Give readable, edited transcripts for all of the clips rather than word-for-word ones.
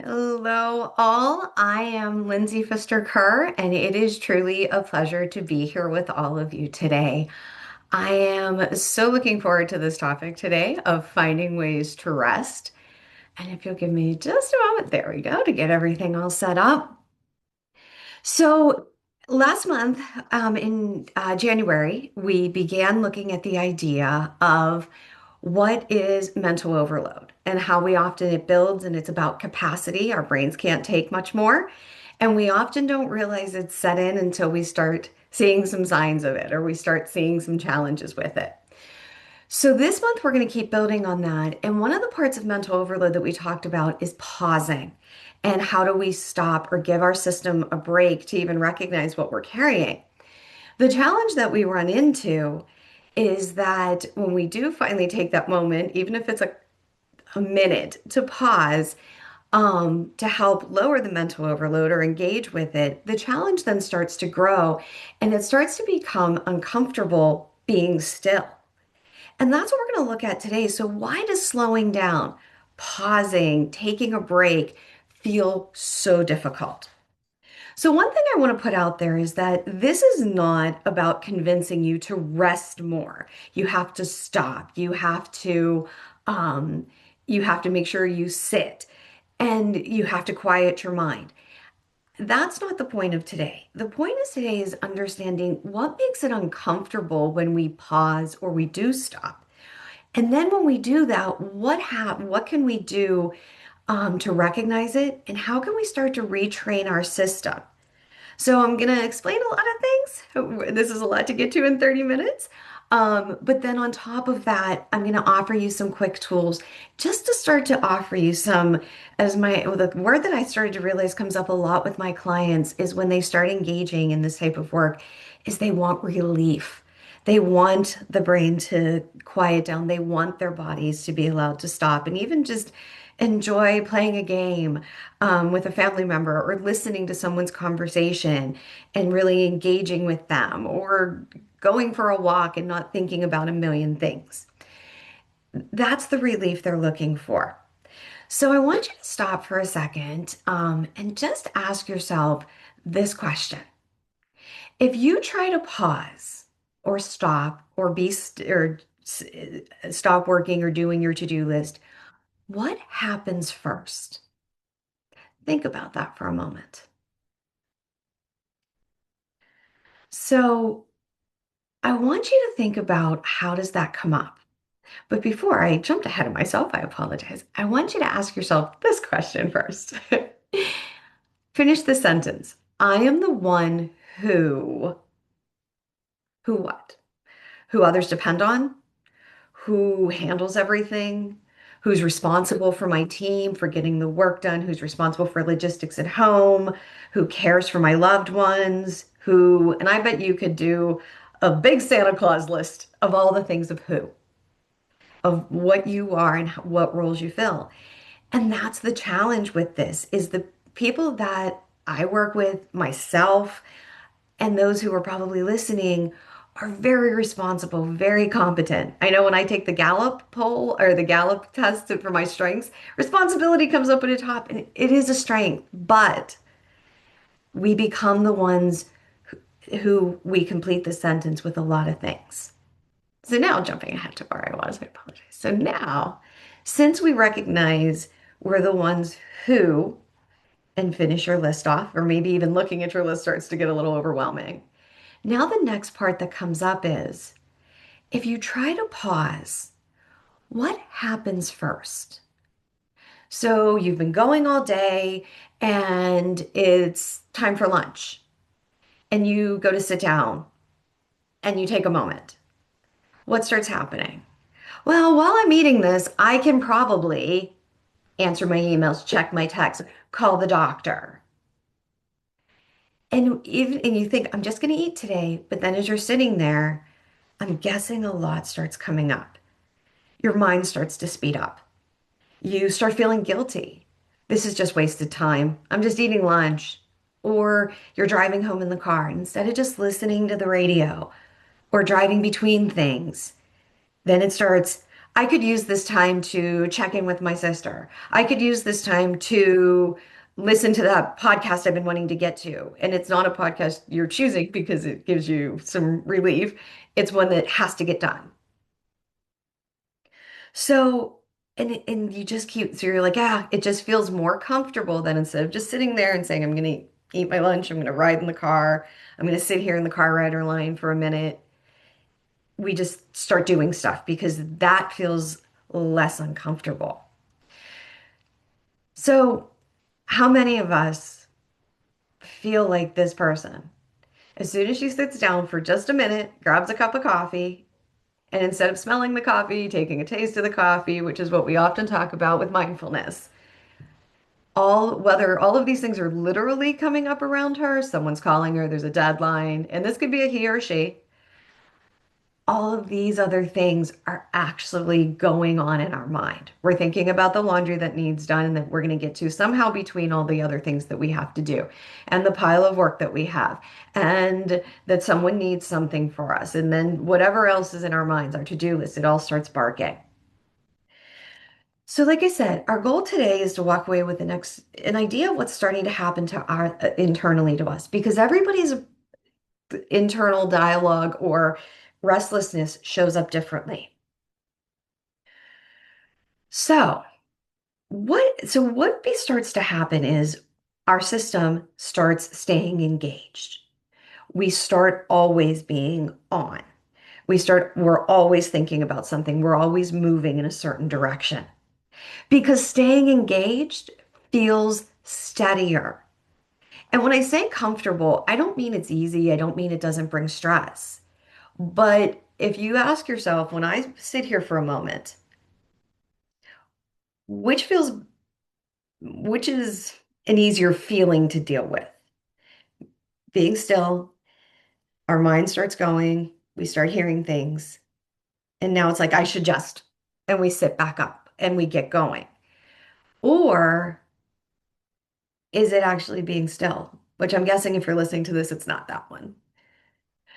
Hello, all. I am Lindsay Pfister-Kerr, and it is truly a pleasure to be here with all of you today. I am so looking forward to this topic today of finding ways to rest. And if you'll give me just a moment, there we go, to get everything all set up. So, last month, in January, we began looking at the idea of what is mental overload and how we often it builds and it's about capacity. Our brains can't take much more. And we often don't realize it's set in until we start seeing some signs of it or we start seeing some challenges with it. So this month we're going to keep building on that. And one of the parts of mental overload that we talked about is pausing. And how do we stop or give our system a break to even recognize what we're carrying? The challenge that we run into is that when we do finally take that moment, even if it's a minute to pause, to help lower the mental overload or engage with it, the challenge then starts to grow and it starts to become uncomfortable being still. And that's what we're going to look at today. So, why does slowing down, pausing, taking a break feel so difficult? So, one thing I want to put out there is that this is not about convincing you to rest more. You have to stop. Um, you have to make sure you sit and you have to quiet your mind. That's not the point of today. The point of today is understanding what makes it uncomfortable when we pause or we do stop. And then when we do that, what can we do to recognize it? And how can we start to retrain our system? So I'm going to explain a lot of things. This is a lot to get to in 30 minutes. But then on top of that, I'm going to offer you some quick tools just to start to offer you some, the word that I started to realize comes up a lot with my clients is when they start engaging in this type of work, is they want relief. They want the brain to quiet down. They want their bodies to be allowed to stop and even just enjoy playing a game with a family member or listening to someone's conversation and really engaging with them or going for a walk and not thinking about a million things. That's the relief they're looking for. So I want you to stop for a second and just ask yourself this question. If you try to pause or stop or stop working or doing your to-do list, what happens first? Think about that for a moment. So I want you to think about how does that come up? But before I jumped ahead of myself, I apologize. I want you to ask yourself this question first. Finish the sentence. I am the one who what? Who others depend on? Who handles everything? Who's responsible for my team, for getting the work done? Who's responsible for logistics at home? Who cares for my loved ones? And I bet you could do a big Santa Claus list of all the things of who, of what you are and what roles you fill. And that's the challenge with this is the people that I work with, myself, and those who are probably listening are very responsible, very competent. I know when I take the Gallup poll or the Gallup test for my strengths, responsibility comes up at the top, and it is a strength, but we become the ones who we complete the sentence with a lot of things. So now jumping ahead to where I was, I apologize. So now, since we recognize we're the ones who, and finish your list off, or maybe even looking at your list starts to get a little overwhelming. Now, the next part that comes up is if you try to pause, what happens first? So you've been going all day and it's time for lunch, and you go to sit down and you take a moment. What starts happening? Well, while I'm eating this, I can probably answer my emails, check my texts, call the doctor. And you think, I'm just going to eat today. But then as you're sitting there, I'm guessing a lot starts coming up. Your mind starts to speed up. You start feeling guilty. This is just wasted time. I'm just eating lunch. Or you're driving home in the car. And instead of just listening to the radio or driving between things, then it starts. I could use this time to check in with my sister. I could use this time to listen to that podcast I've been wanting to get to. And it's not a podcast you're choosing because it gives you some relief. It's one that has to get done. So, and you just keep, so you're like, ah, it just feels more comfortable than instead of just sitting there and saying, I'm going to eat my lunch, I'm going to ride in the car, I'm going to sit here in the car rider line for a minute. We just start doing stuff because that feels less uncomfortable. So, how many of us feel like this person? As soon as she sits down for just a minute, grabs a cup of coffee, and instead of smelling the coffee, taking a taste of the coffee, which is what we often talk about with mindfulness, whether all of these things are literally coming up around her, someone's calling her, there's a deadline, and this could be a he or she. All of these other things are actually going on in our mind. We're thinking about the laundry that needs done and that we're going to get to somehow between all the other things that we have to do and the pile of work that we have, and that someone needs something for us. And then whatever else is in our minds, our to-do list, it all starts barking. So, like I said, our goal today is to walk away with an idea of what's starting to happen to our internally to us, because everybody's internal dialogue or restlessness shows up differently. So, what starts to happen is our system starts staying engaged. We start always being on. We're always thinking about something. We're always moving in a certain direction because staying engaged feels steadier. And when I say comfortable, I don't mean it's easy. I don't mean it doesn't bring stress. But if you ask yourself, when I sit here for a moment, which feels, which is an easier feeling to deal with? Being still, our mind starts going, we start hearing things, and now it's like, I should just, and we sit back up and we get going. Or is it actually being still? Which I'm guessing if you're listening to this, it's not that one.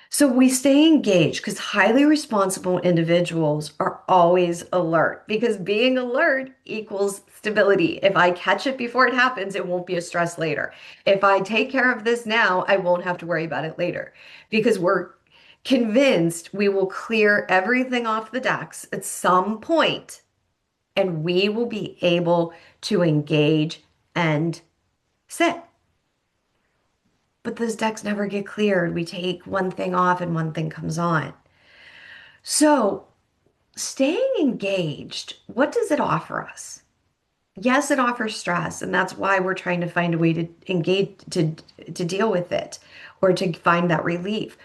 So we stay engaged because highly responsible individuals are always alert because being alert equals stability. If I catch it before it happens, it won't be a stress later. If I take care of this now, I won't have to worry about it later because we're convinced we will clear everything off the decks at some point and we will be able to engage and sit. But those decks never get cleared. We take one thing off and one thing comes on. So, staying engaged, what does it offer us? Yes, it offers stress, and that's why we're trying to find a way to engage to deal with it or to find that relief.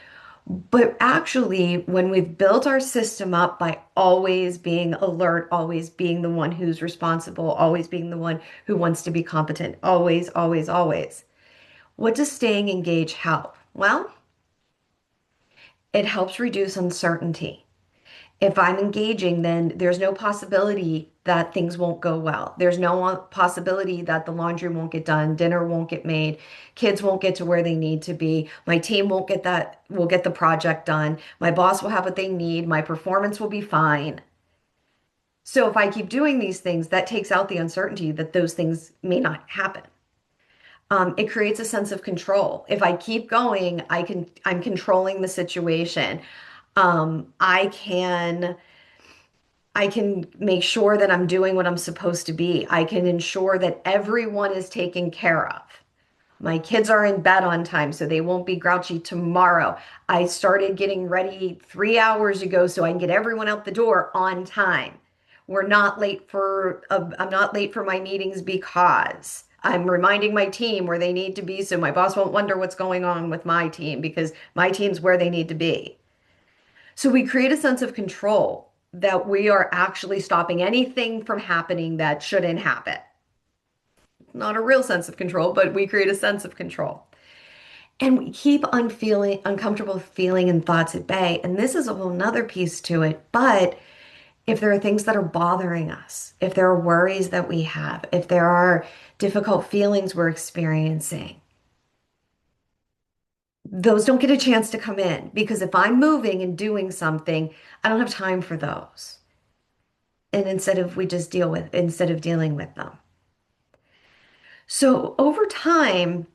But actually, when we've built our system up by always being alert, always being the one who's responsible, always being the one who wants to be competent, always, always, always, what does staying engaged help? Well, it helps reduce uncertainty. If I'm engaging, then there's no possibility that things won't go well. There's no possibility that the laundry won't get done, dinner won't get made, kids won't get to where they need to be, my team will get the project done, my boss will have what they need, my performance will be fine. So if I keep doing these things, that takes out the uncertainty that those things may not happen. It creates a sense of control. If I keep going, I'm controlling the situation. Um, I can I can make sure that I'm doing what I'm supposed to be. I can ensure that everyone is taken care of. My kids are in bed on time, so they won't be grouchy tomorrow. I started getting ready 3 hours ago so I can get everyone out the door on time. I'm not late for my meetings because I'm reminding my team where they need to be so my boss won't wonder what's going on with my team because my team's where they need to be. So we create a sense of control that we are actually stopping anything from happening that shouldn't happen. Not a real sense of control, but we create a sense of control. And we keep uncomfortable feeling and thoughts at bay. And this is a whole nother piece to it. But if there are things that are bothering us, if there are worries that we have, if there are difficult feelings we're experiencing, those don't get a chance to come in because if I'm moving and doing something, I don't have time for those. And instead of dealing with them. So over time,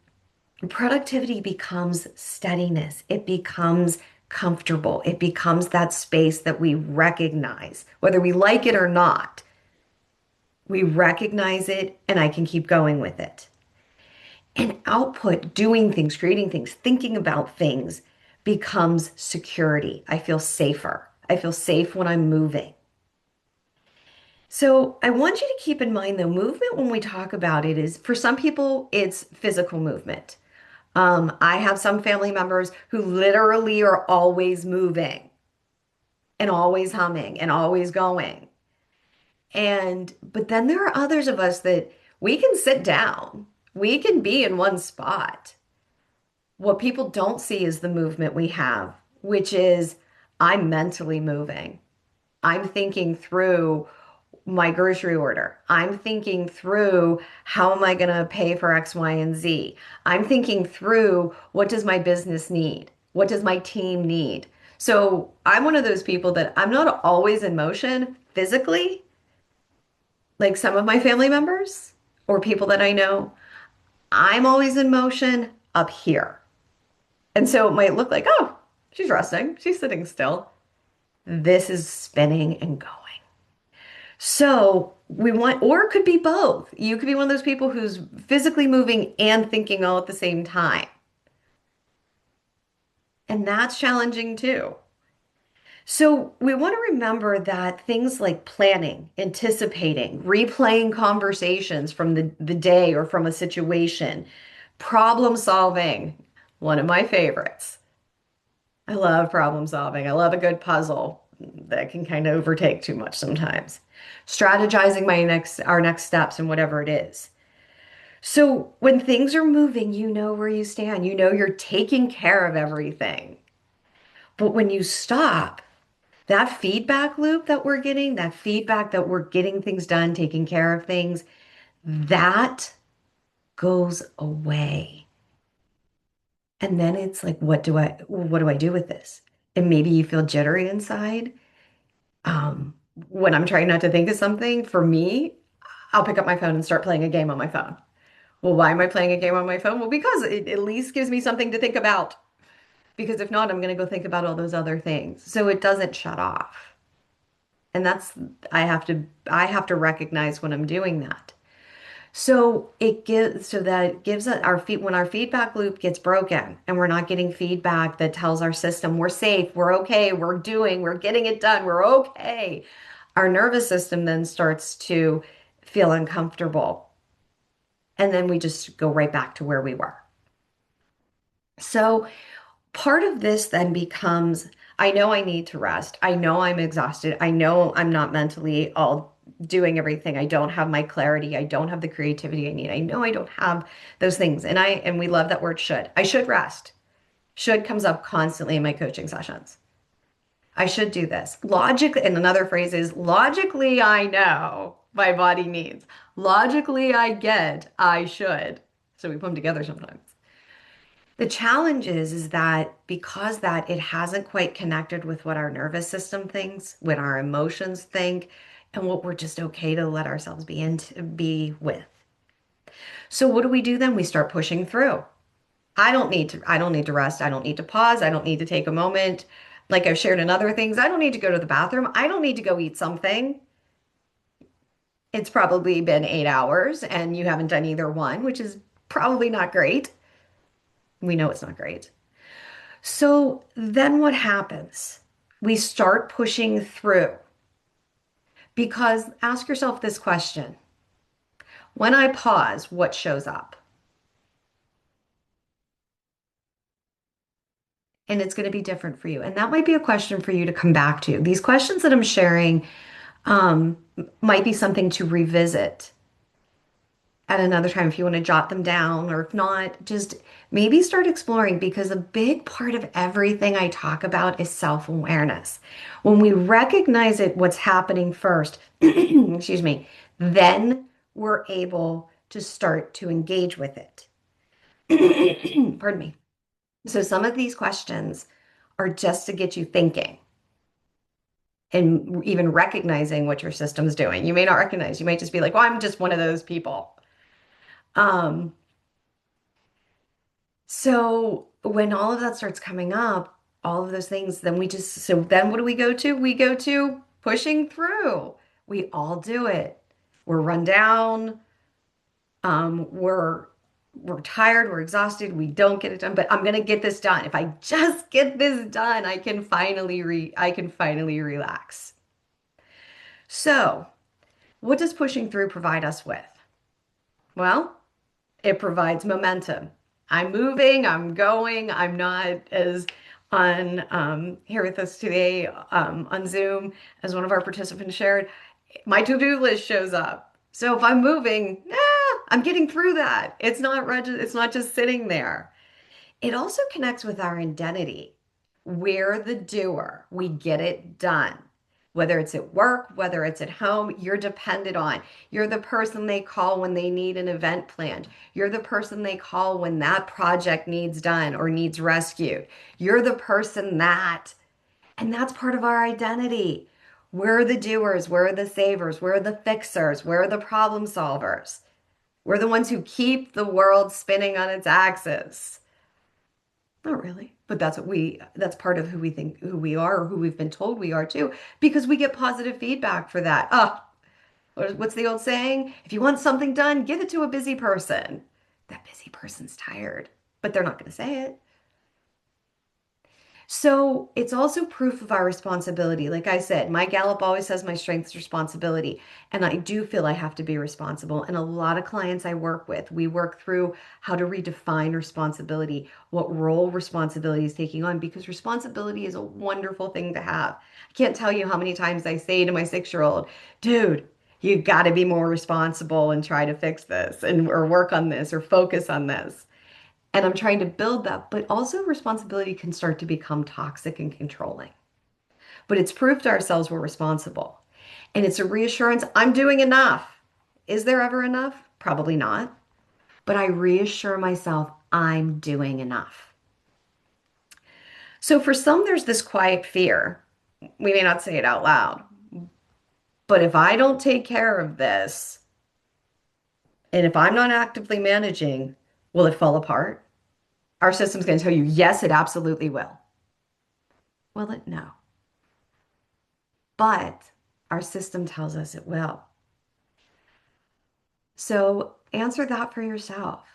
productivity becomes steadiness. It becomes comfortable. It becomes that space that we recognize, whether we like it or not. We recognize it and I can keep going with it. And output, doing things, creating things, thinking about things becomes security. I feel safer. I feel safe when I'm moving. So I want you to keep in mind though, movement when we talk about it is for some people, it's physical movement. I have some family members who literally are always moving and always humming and always going. But then there are others of us that we can sit down, we can be in one spot. What people don't see is the movement we have, which is I'm mentally moving. I'm thinking through my grocery order. I'm thinking through how am I going to pay for X, Y, and Z. I'm thinking through what does my business need? What does my team need? So I'm one of those people that I'm not always in motion physically, like some of my family members or people that I know. I'm always in motion up here. And so it might look like, oh, she's resting, she's sitting still. This is spinning and going. So we want, or it could be both. You could be one of those people who's physically moving and thinking all at the same time. And that's challenging too. So we want to remember that things like planning, anticipating, replaying conversations from the day or from a situation, problem solving, one of my favorites. I love problem solving. I love a good puzzle that can kind of overtake too much sometimes. Strategizing our next steps and whatever it is. So when things are moving, you know where you stand. You know you're taking care of everything. But when you stop, that feedback loop that we're getting, that feedback that we're getting things done, taking care of things, that goes away. And then it's like, what do I do with this? And maybe you feel jittery inside. When I'm trying not to think of something, for me, I'll pick up my phone and start playing a game on my phone. Well, why am I playing a game on my phone? Well, because it at least gives me something to think about. Because if not, I'm going to go think about all those other things. So it doesn't shut off. And that's I have to recognize when I'm doing that. So that it gives us our feet when our feedback loop gets broken and we're not getting feedback that tells our system we're safe, we're okay, we're getting it done, we're okay. Our nervous system then starts to feel uncomfortable. And then we just go right back to where we were. So part of this then becomes I know I need to rest. I know I'm exhausted. I know I'm not mentally all doing everything. I don't have my clarity. I don't have the creativity I need. I know I don't have those things. And we love that word should. I should rest. Should comes up constantly in my coaching sessions. I should do this. Logically, and another phrase is logically I know my body needs. Logically I get I should. So we put them together sometimes. The challenge is that because that it hasn't quite connected with what our nervous system thinks, what our emotions think, and what we're just okay to let ourselves be with. So what do we do then? We start pushing through. I don't need to rest. I don't need to pause. I don't need to take a moment. Like I've shared in other things, I don't need to go to the bathroom. I don't need to go eat something. It's probably been 8 hours and you haven't done either one, which is probably not great. We know it's not great. So then what happens? We start pushing through because ask yourself this question. When I pause, what shows up? And it's going to be different for you. And that might be a question for you to come back to. These questions that I'm sharing um, might be something to revisit at another time if you want to jot them down, or if not, just maybe start exploring because a big part of everything I talk about is self-awareness. When we recognize it, what's happening first, excuse me, then we're able to start to engage with it. Pardon me. So some of these questions are just to get you thinking. and even recognizing what your system's doing. You may not recognize, you might just be like, well, I'm just one of those people. Um, so when all of that starts coming up, all of those things, then so then what do we go to? We go to pushing through. We all do it. We're run down. We're tired, we're exhausted, we don't get it done, but I'm gonna get this done. If I just get this done, I can finally relax. So, what does pushing through provide us with? Well, it provides momentum. I'm moving, I'm going, I'm not as on here with us today on Zoom, as one of our participants shared, my to-do list shows up. So if I'm moving, I'm getting through that. It's not just sitting there. It also connects with our identity. We're the doer. We get it done. Whether it's at work, whether it's at home, you're depended on. You're the person they call when they need an event planned. You're the person they call when that project needs done or needs rescued. You're the person and that's part of our identity. We're the doers, we're the savers, we're the fixers, we're the problem solvers. We're the ones who keep the world spinning on its axis. Not really, but that's part of who we think who we are or who we've been told we are too, because we get positive feedback for that. What's the old saying? If you want something done, give it to a busy person. That busy person's tired, but they're not going to say it. So it's also proof of our responsibility. Like I said, my Gallup always says my strength is responsibility. And I do feel I have to be responsible. And a lot of clients I work with, we work through how to redefine responsibility, what role responsibility is taking on, because responsibility is a wonderful thing to have. I can't tell you how many times I say to my 6-year-old, dude, you got to be more responsible and try to fix this and or work on this or focus on this. And I'm trying to build that, but also responsibility can start to become toxic and controlling. But it's proof to ourselves we're responsible. And it's a reassurance I'm doing enough. Is there ever enough? Probably not. But I reassure myself I'm doing enough. So for some, there's this quiet fear. We may not say it out loud, but if I don't take care of this, and if I'm not actively managing, will it fall apart? Our system's going to tell you, yes, it absolutely will. Will it? No. But our system tells us it will. So answer that for yourself.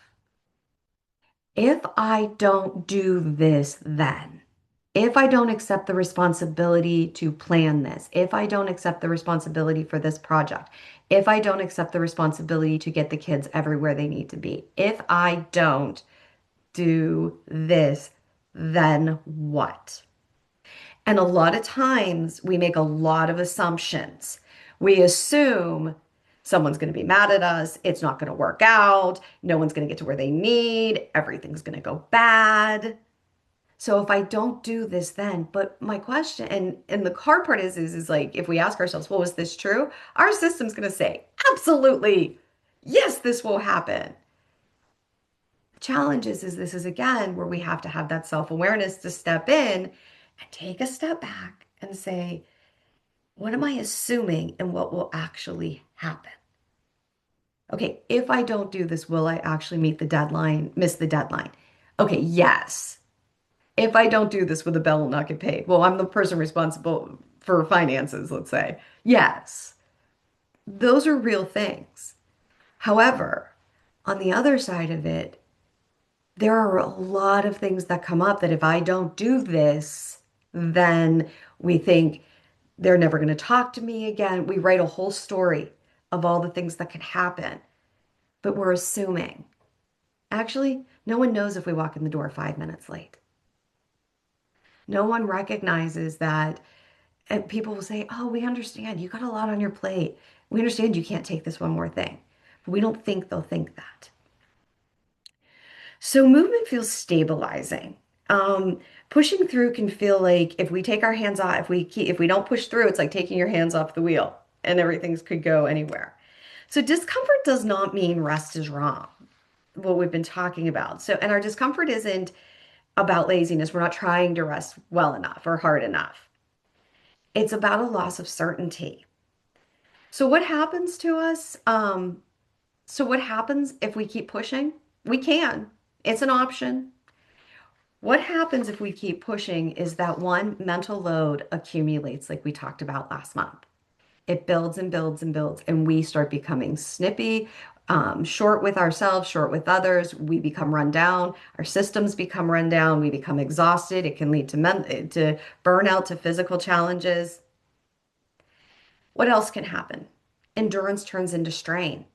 If I don't do this, then, if I don't accept the responsibility to plan this, if I don't accept the responsibility for this project, if I don't accept the responsibility to get the kids everywhere they need to be, if I don't do this, then what? And a lot of times we make a lot of assumptions. We assume someone's going to be mad at us, it's not going to work out, no one's going to get to where they need, everything's going to go bad. So if I don't do this then, but my question and the hard part is like if we ask ourselves, well, is this true? Our system's going to say, absolutely. Yes, this will happen. The challenge is this is again where we have to have that self-awareness to step in and take a step back and say, what am I assuming and what will actually happen? Okay, if I don't do this, will I actually miss the deadline? Okay, yes. If I don't do this, will the bill not get paid? Well, I'm the person responsible for finances, let's say. Yes, those are real things. However, on the other side of it, there are a lot of things that come up that if I don't do this, then we think they're never going to talk to me again. We write a whole story of all the things that could happen, but we're assuming. Actually, no one knows if we walk in the door 5 minutes late. No one recognizes that. And people will say, oh, we understand. You got a lot on your plate. We understand you can't take this one more thing. But we don't think they'll think that. So movement feels stabilizing. Pushing through can feel like if we take our hands off, if we don't push through, it's like taking your hands off the wheel and everything could go anywhere. So discomfort does not mean rest is wrong, what we've been talking about. So, and our discomfort isn't about laziness. We're not trying to rest well enough or hard enough. It's about a loss of certainty. So what happens to us? So what happens if we keep pushing? We can. It's an option. What happens if we keep pushing is that one mental load accumulates, like we talked about last month. It builds and builds and builds, and we start becoming snippy, short with ourselves, short with others. We become run down. Our systems become run down. We become exhausted. It can lead to burnout, to physical challenges. What else can happen? Endurance turns into strain.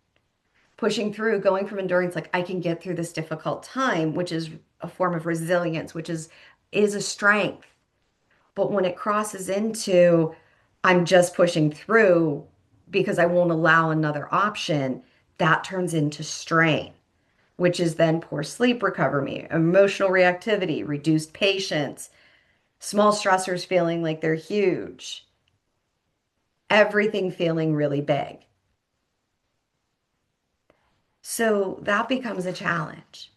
Pushing through, going from endurance, like I can get through this difficult time, which is a form of resilience, which is a strength. But when it crosses into I'm just pushing through because I won't allow another option, that turns into strain, which is then poor sleep recovery, emotional reactivity, reduced patience, small stressors feeling like they're huge, everything feeling really big. So that becomes a challenge.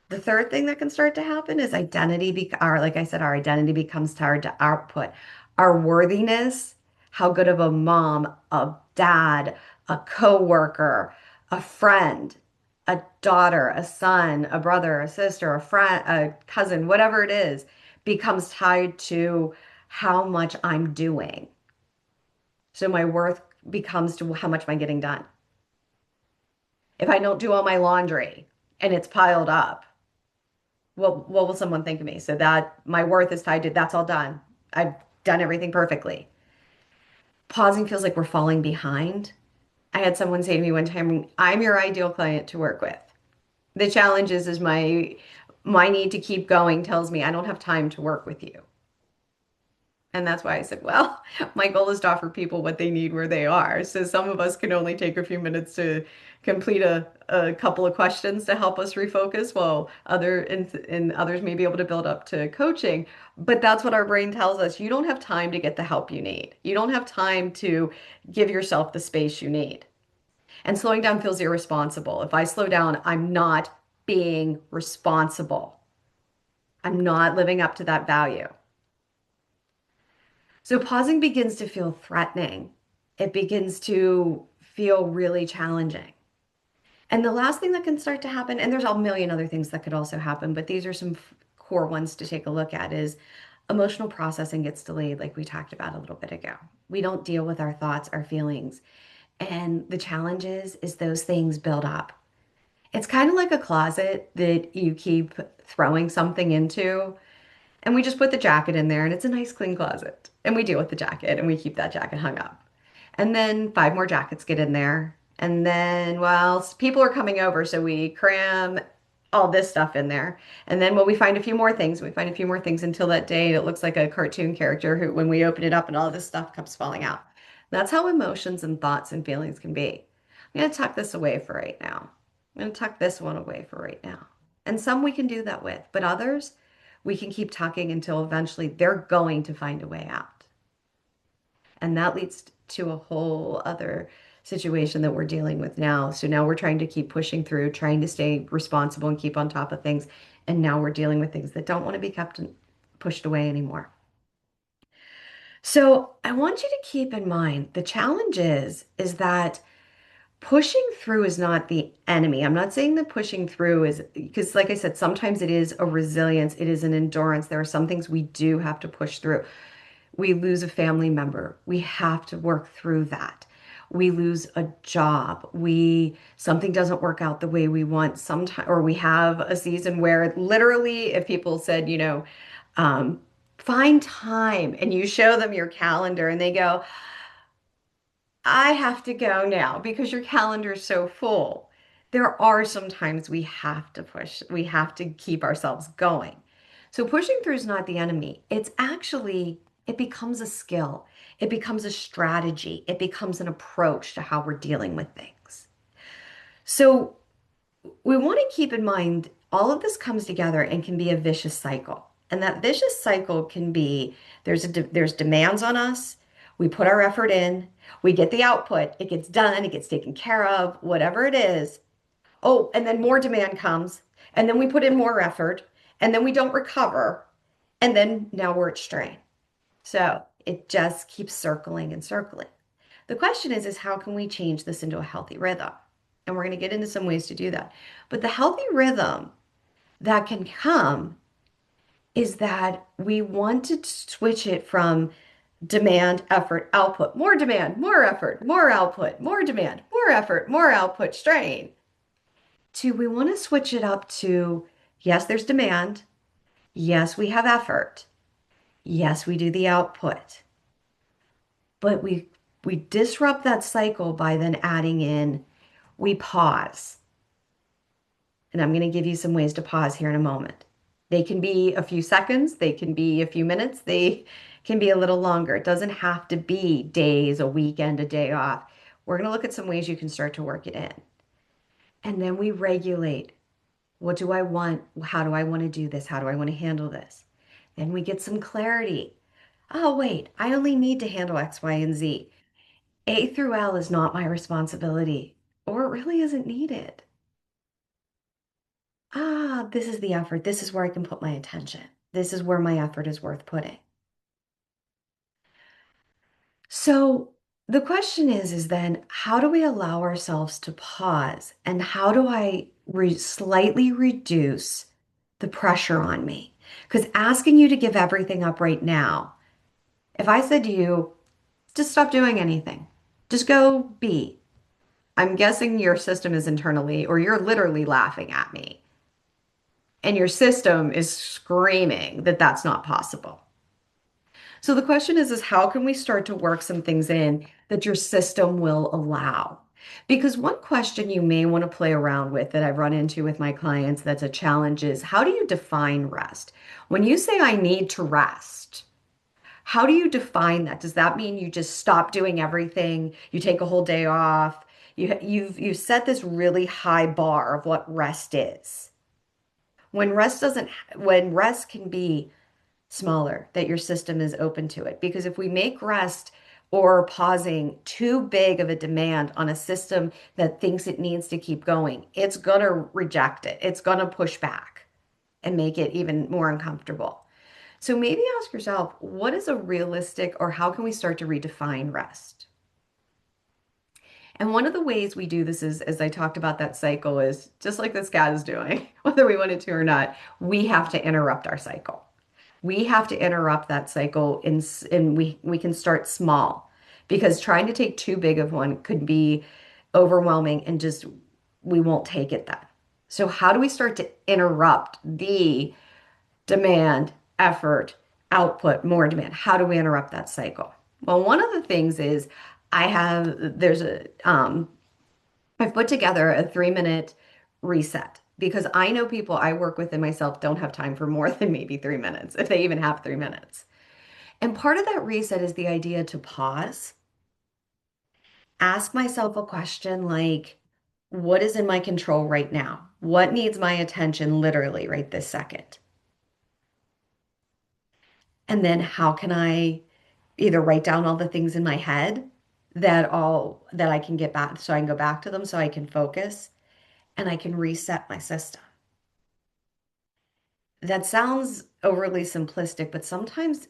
The third thing that can start to happen is or like I said, our identity becomes tied to output. Our worthiness, how good of a mom, a dad, a coworker, a friend, a daughter, a son, a brother, a sister, a friend, a cousin, whatever it is, becomes tied to how much I'm doing. So my worth becomes to how much am I getting done. If I don't do all my laundry and it's piled up, what will someone think of me? So that my worth is tied to that's all done. I've done everything perfectly. Pausing feels like we're falling behind. I had someone say to me one time, I'm your ideal client to work with. The challenge is my need to keep going tells me I don't have time to work with you. And that's why I said, well, my goal is to offer people what they need where they are. So some of us can only take a few minutes to complete a couple of questions to help us refocus, while and others may be able to build up to coaching. But that's what our brain tells us. You don't have time to get the help you need. You don't have time to give yourself the space you need. And slowing down feels irresponsible. If I slow down, I'm not being responsible. I'm not living up to that value. So pausing begins to feel threatening. It begins to feel really challenging. And the last thing that can start to happen, and there's a million other things that could also happen, but these are some core ones to take a look at, is emotional processing gets delayed, like we talked about a little bit ago. We don't deal with our thoughts, our feelings. And the challenge is those things build up. It's kind of like a closet that you keep throwing something into, and we just put the jacket in there, and it's a nice clean closet. And we deal with the jacket and we keep that jacket hung up. And then five more jackets get in there. And then, well, people are coming over, so we cram all this stuff in there. And then, well, we find a few more things. We find a few more things until that day it looks like a cartoon character who, when we open it up and all this stuff comes falling out. That's how emotions and thoughts and feelings can be. I'm going to tuck this away for right now. I'm going to tuck this one away for right now. And some we can do that with, but others we can keep tucking until eventually they're going to find a way out. And that leads to a whole other situation that we're dealing with now. So now we're trying to keep pushing through, trying to stay responsible and keep on top of things. And now we're dealing with things that don't want to be kept pushed away anymore. So I want you to keep in mind the challenge is that pushing through is not the enemy. I'm not saying that pushing through is because, like I said, sometimes it is a resilience, it is an endurance. There are some things we do have to push through. We lose a family member. We have to work through that. We lose a job. We something doesn't work out the way we want sometimes, or we have a season where literally, if people said, um, find time, and you show them your calendar and they go, I have to go now because your calendar is so full. There are some times we have to push, we have to keep ourselves going. So pushing through is not the enemy. It's actually, it becomes a skill, it becomes a strategy, it becomes an approach to how we're dealing with things. So we want to keep in mind all of this comes together and can be a vicious cycle. And that vicious cycle can be there's demands on us. We put our effort in, we get the output, it gets done, it gets taken care of, whatever it is. Oh, and then more demand comes, and then we put in more effort, and then we don't recover, and then now we're at strain. So It just keeps circling and circling. The question is how can we change this into a healthy rhythm? And we're going to get into some ways to do that. But the healthy rhythm that can come is that we want to switch it from demand, effort, output, more demand, more effort, more output, more demand, more effort, more output, strain, to we want to switch it up to yes, there's demand. Yes, we have effort. Yes, we do the output. But we disrupt that cycle by then adding in we pause. And I'm going to give you some ways to pause here in a moment. They can be a few seconds, they can be a few minutes, they can be a little longer. It doesn't have to be days, a weekend, a day off. We're going to look at some ways you can start to work it in. And then we regulate. What do I want? How do I want to do this? How do I want to handle this? Then we get some clarity. Oh, wait, I only need to handle X, Y, and Z. A through L is not my responsibility, or it really isn't needed. Ah, this is the effort. This is where I can put my attention. This is where my effort is worth putting. So the question is then how do we allow ourselves to pause and how do I slightly reduce the pressure on me? Because asking you to give everything up right now, if I said to you, just stop doing anything, just go be, I'm guessing your system is internally, or you're literally laughing at me, and your system is screaming that that's not possible. So the question is how can we start to work some things in that your system will allow? Because one question you may want to play around with that I've run into with my clients that's a challenge is how do you define rest? When you say I need to rest, how do you define that? Does that mean you just stop doing everything? You take a whole day off? You've set this really high bar of what rest is. When rest can be smaller, that your system is open to it. Because if we make rest or pausing too big of a demand on a system that thinks it needs to keep going, it's going to reject it. It's going to push back and make it even more uncomfortable. So maybe ask yourself, what is a realistic or how can we start to redefine rest? And one of the ways we do this is, as I talked about that cycle, is just like this cat is doing, whether we want it to or not, we have to interrupt our cycle. We have to interrupt that cycle and we can start small because trying to take too big of one could be overwhelming and just we won't take it then. So how do we start to interrupt the demand, effort, output, more demand? How do we interrupt that cycle? Well, one of the things is I've put together a 3-minute reset because I know people I work with and myself don't have time for more than maybe 3 minutes, if they even have 3 minutes. And part of that reset is the idea to pause, ask myself a question like, what is in my control right now? What needs my attention literally right this second? And then how can I either write down all the things in my head that I can get back so I can go back to them so I can focus and I can reset my system. That sounds overly simplistic, but sometimes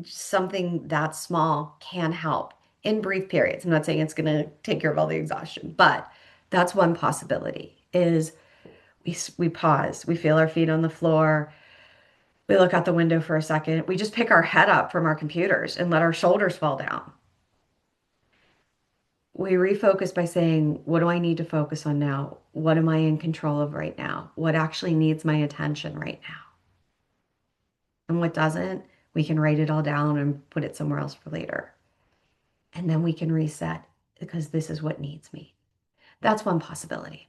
something that small can help in brief periods. I'm not saying it's going to take care of all the exhaustion, but that's one possibility is we pause, we feel our feet on the floor, we look out the window for a second, we just pick our head up from our computers and let our shoulders fall down. We refocus by saying, what do I need to focus on now? What am I in control of right now? What actually needs my attention right now? And what doesn't, we can write it all down and put it somewhere else for later. And then we can reset because this is what needs me. That's one possibility.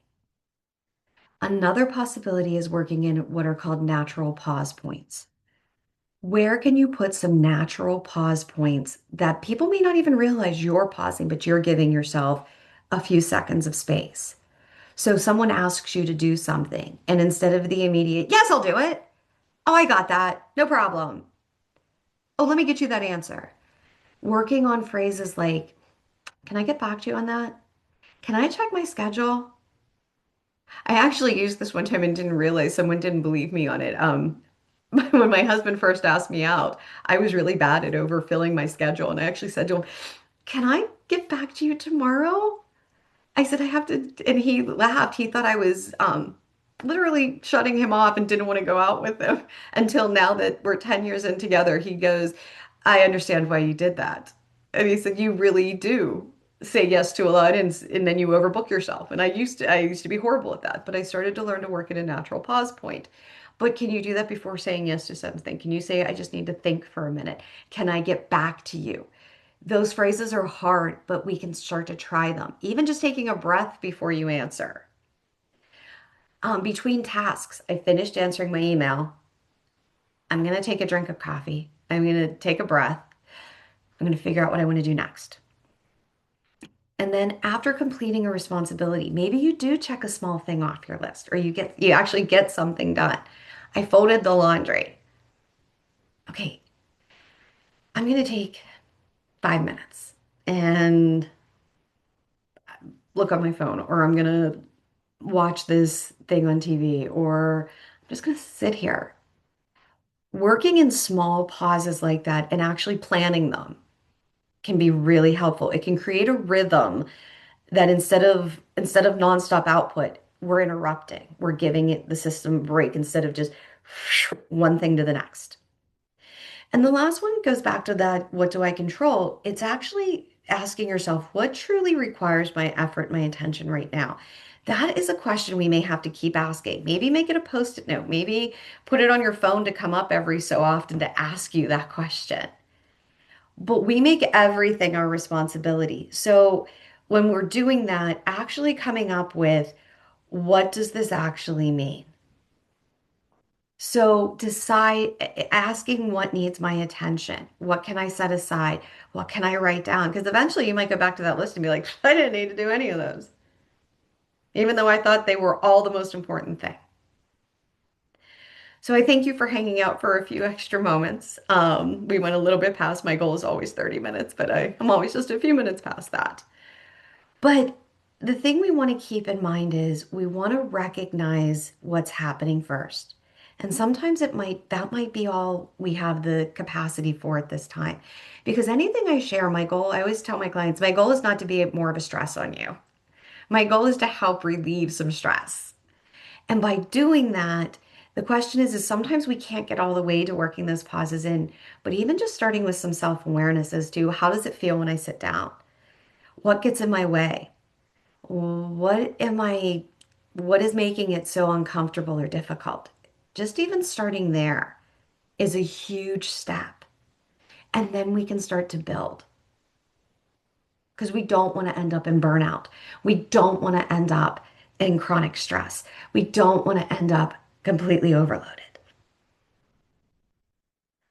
Another possibility is working in what are called natural pause points. Where can you put some natural pause points that people may not even realize you're pausing, but you're giving yourself a few seconds of space? So someone asks you to do something, and instead of the immediate, yes, I'll do it. Oh, I got that. No problem. Oh, let me get you that answer. Working on phrases like, can I get back to you on that? Can I check my schedule? I actually used this one time and didn't realize someone didn't believe me on it. When my husband first asked me out, I was really bad at overfilling my schedule. And I actually said to him, "Can I get back to you tomorrow?" I said, "I have to," and he laughed. He thought I was literally shutting him off and didn't want to go out with him until now that we're 10 years in together. He goes, "I understand why you did that." And he said, "You really do say yes to a lot and then you overbook yourself." And I used to be horrible at that, but I started to learn to work at a natural pause point. But can you do that before saying yes to something? Can you say, "I just need to think for a minute. Can I get back to you?" Those phrases are hard, but we can start to try them. Even just taking a breath before you answer. Between tasks, I finished answering my email. I'm going to take a drink of coffee. I'm going to take a breath. I'm going to figure out what I want to do next. And then after completing a responsibility, maybe you do check a small thing off your list or you actually get something done. I folded the laundry. Okay, I'm going to take 5 minutes and look on my phone, or I'm going to watch this thing on TV, or I'm just going to sit here. Working in small pauses like that and actually planning them can be really helpful. It can create a rhythm that instead of nonstop output, we're interrupting. We're giving it the system a break instead of just one thing to the next. And the last one goes back to that, what do I control? It's actually asking yourself, what truly requires my effort, my attention right now? That is a question we may have to keep asking. Maybe make it a post-it note. Maybe put it on your phone to come up every so often to ask you that question. But we make everything our responsibility. So when we're doing that, actually coming up with, what does this actually mean? So decide, asking what needs my attention. What can I set aside? What can I write down? Because eventually you might go back to that list and be like, I didn't need to do any of those, even though I thought they were all the most important thing. So I thank you for hanging out for a few extra moments. We went a little bit past. My goal is always 30 minutes, but I'm always just a few minutes past that. But the thing we want to keep in mind is we want to recognize what's happening first. And sometimes that might be all we have the capacity for at this time. Because anything I share, I always tell my clients, my goal is not to be more of a stress on you. My goal is to help relieve some stress. And by doing that, the question is sometimes we can't get all the way to working those pauses in, but even just starting with some self-awareness as to how does it feel when I sit down? What gets in my way? What am I, what is making it so uncomfortable or difficult? Just even starting there is a huge step. And then we can start to build because we don't want to end up in burnout. We don't want to end up in chronic stress. We don't want to end up completely overloaded.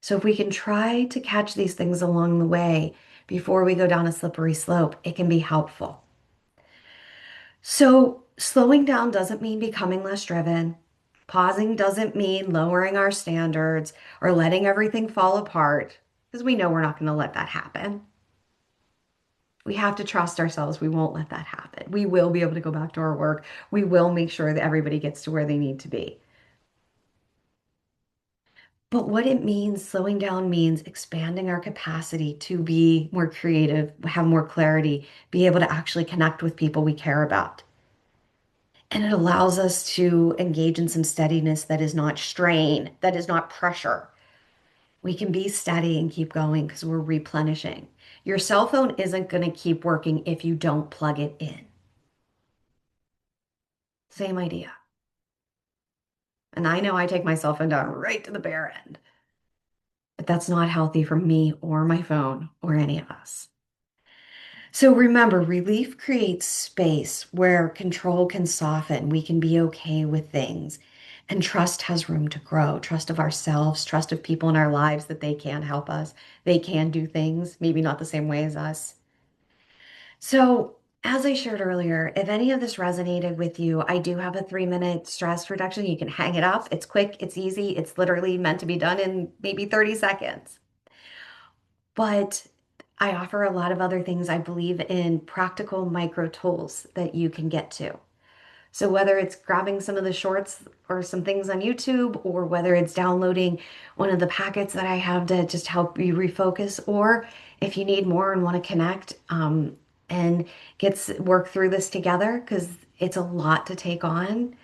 So if we can try to catch these things along the way before we go down a slippery slope, it can be helpful. So slowing down doesn't mean becoming less driven. Pausing doesn't mean lowering our standards or letting everything fall apart, because we know we're not going to let that happen. We have to trust ourselves. We won't let that happen. We will be able to go back to our work. We will make sure that everybody gets to where they need to be. But what it means, slowing down means expanding our capacity to be more creative, have more clarity, be able to actually connect with people we care about. And it allows us to engage in some steadiness that is not strain, that is not pressure. We can be steady and keep going because we're replenishing. Your cell phone isn't going to keep working if you don't plug it in. Same idea. And I know I take my cell phone down right to the bare end, but that's not healthy for me or my phone or any of us. So remember, relief creates space where control can soften. We can be okay with things. And trust has room to grow. Trust of ourselves, trust of people in our lives that they can help us. They can do things, maybe not the same way as us. So, as I shared earlier, if any of this resonated with you, I do have a 3-minute stress reduction. You can hang it up. It's quick, it's easy, it's literally meant to be done in maybe 30 seconds. But I offer a lot of other things. I believe in practical micro tools that you can get to. So whether it's grabbing some of the shorts or some things on YouTube, or whether it's downloading one of the packets that I have to just help you refocus, or if you need more and want to connect, and work through this together because it's a lot to take on,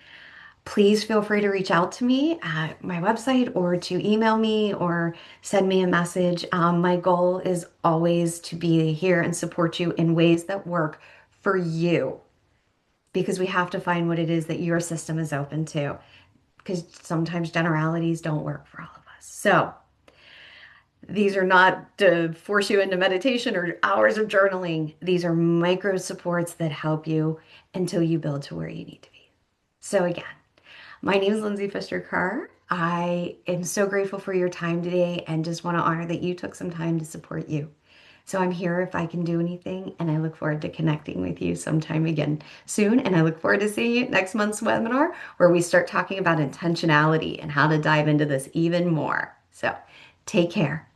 please feel free to reach out to me at my website or to email me or send me a message. My goal is always to be here and support you in ways that work for you, because we have to find what it is that your system is open to, because sometimes generalities don't work for all of us. So these are not to force you into meditation or hours of journaling. These are micro supports that help you until you build to where you need to be. So again, my name is Lindsay Pfister-Kerr. I am so grateful for your time today and just want to honor that you took some time to support you. So I'm here if I can do anything, and I look forward to connecting with you sometime again soon. And I look forward to seeing you next month's webinar where we start talking about intentionality and how to dive into this even more. So take care.